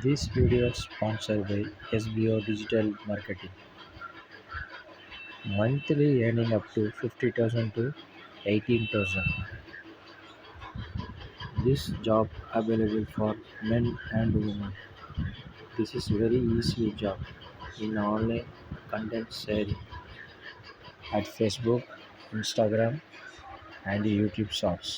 This video is sponsored by SBO Digital Marketing. Monthly earning up to 50,000 to 18,000. This job available for men and women. This is very easy job in online content sharing at Facebook, Instagram and YouTube Shorts.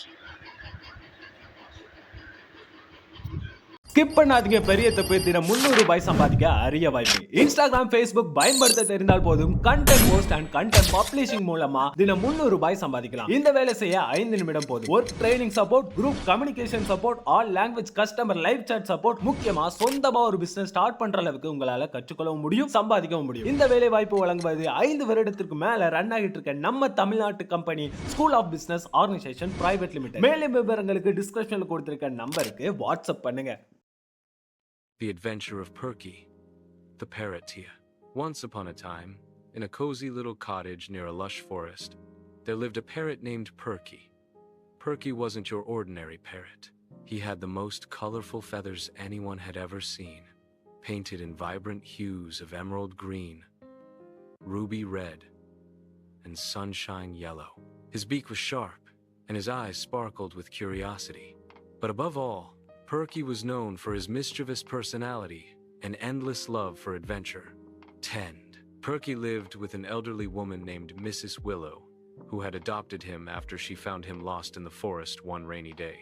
Skip பண்ணாதீங்க. பெரிய தப்பு. தினம் ரூபாய் சம்பாதிக்க அரிய வாய்ப்பு. Instagram, Facebook பயன்படுத்த தெரிந்தால் போதும் content post and content publishing மூலமா தினம் ரூபாய் சம்பாதிக்கலாம். இந்த வேலை செய்ய 5 நிமிடம் போதும். Work training support, group communication support, all language customer live chat support, முக்கியமா சொந்தமா ஒரு பிசினஸ் ஸ்டார்ட் பண்ற அளவுக்கு உங்களால கற்றுக்கொள்ளவும் முடியும், சம்பாதிக்கவும் முடியும். இந்த வேலை வாய்ப்பு வழங்குவது 5 வருடத்திற்கு மேல ரன் ஆகிட்டு இருக்க நம்ம தமிழ்நாட்டு company school of business organisation private limited. மேலும் விவரங்களுக்கு டிஸ்கிரிப்ஷன்ல கொடுத்திருக்க நம்பருக்கு வாட்ஸ்அப் பண்ணுங்க. The Adventure of Perky, the parrot. Once upon a time, in a cozy little cottage near a lush forest, there lived a parrot named Perky. Perky wasn't your ordinary parrot. He had the most colorful feathers anyone had ever seen, painted in vibrant hues of emerald green, ruby red, and sunshine yellow. His beak was sharp, and his eyes sparkled with curiosity. But above all, Perky was known for his mischievous personality and endless love for adventure. Perky lived with an elderly woman named Mrs. Willow, who had adopted him after she found him lost in the forest one rainy day.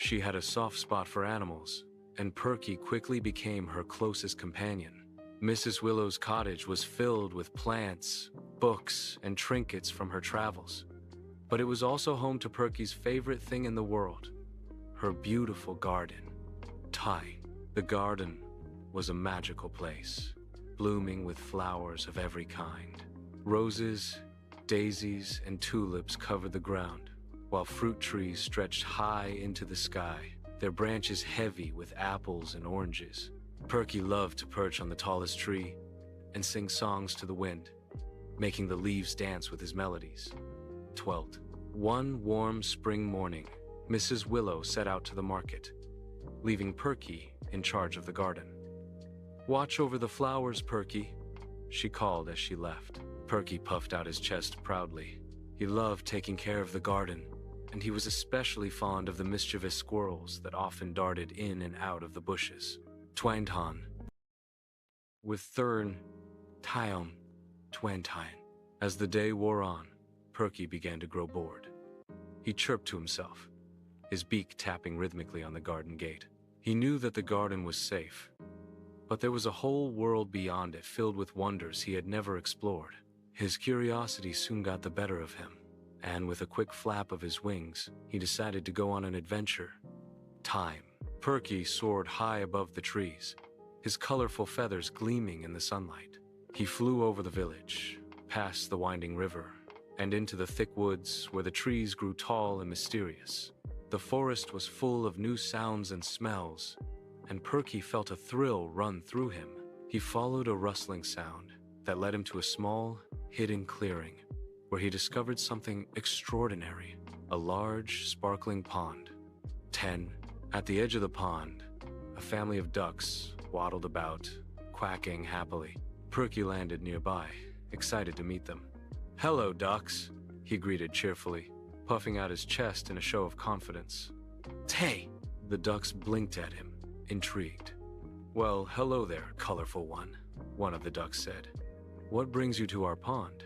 She had a soft spot for animals, and Perky quickly became her closest companion. Mrs. Willow's cottage was filled with plants, books, and trinkets from her travels. But it was also home to Perky's favorite thing in the world, her beautiful garden. The garden was a magical place, blooming with flowers of every kind. Roses, daisies, and tulips covered the ground, while fruit trees stretched high into the sky, their branches heavy with apples and oranges. Perky loved to perch on the tallest tree and sing songs to the wind, making the leaves dance with his melodies. 12. One warm spring morning, Mrs. Willow set out to the market, leaving Perky in charge of the garden. "Watch over the flowers, Perky," she called as she left. Perky puffed out his chest proudly. He loved taking care of the garden, and he was especially fond of the mischievous squirrels that often darted in and out of the bushes. Twantan. With Thurn, Tyom, Twantyne. As the day wore on, Perky began to grow bored. He chirped to himself, his beak tapping rhythmically on the garden gate. He knew that the garden was safe, but there was a whole world beyond it filled with wonders he had never explored. His curiosity soon got the better of him, and with a quick flap of his wings, he decided to go on an adventure. Perky soared high above the trees, his colorful feathers gleaming in the sunlight. He flew over the village, past the winding river, and into the thick woods where the trees grew tall and mysterious. The forest was full of new sounds and smells, and Perky felt a thrill run through him. He followed a rustling sound that led him to a small, hidden clearing, where he discovered something extraordinary, a large, sparkling pond. 10. At the edge of the pond, a family of ducks waddled about, quacking happily. Perky landed nearby, excited to meet them. "Hello, ducks," he greeted cheerfully, puffing out his chest in a show of confidence. "Hey!" The ducks blinked at him, intrigued. "Well, hello there, colorful one of the ducks said. "What brings you to our pond?"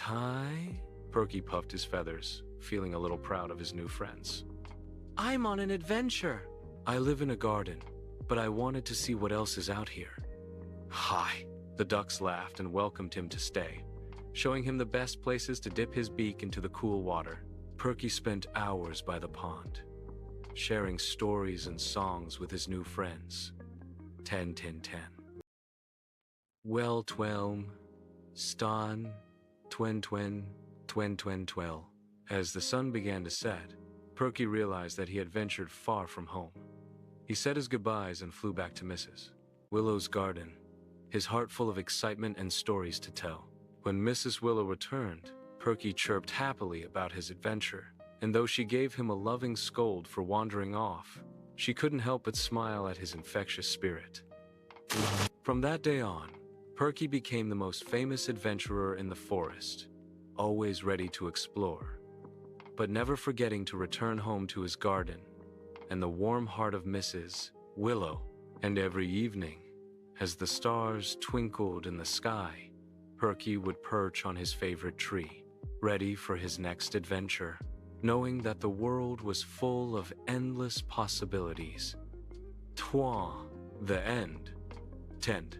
"Ty?" Perky puffed his feathers, feeling a little proud of his new friends. "I'm on an adventure. I live in a garden, but I wanted to see what else is out here." "Hi!" The ducks laughed and welcomed him to stay, showing him the best places to dip his beak into the cool water. Perky spent hours by the pond, sharing stories and songs with his new friends. 10. Well, twelm, stan, twel. As the sun began to set, Perky realized that he had ventured far from home. He said his goodbyes and flew back to Mrs. Willow's garden, his heart full of excitement and stories to tell. When Mrs. Willow returned, Perky chirped happily about his adventure, and though she gave him a loving scold for wandering off, she couldn't help but smile at his infectious spirit. From that day on, Perky became the most famous adventurer in the forest, always ready to explore, but never forgetting to return home to his garden and the warm heart of Mrs. Willow. And every evening, as the stars twinkled in the sky, Perky would perch on his favorite tree, ready for his next adventure, knowing that the world was full of endless possibilities. The end. Tend.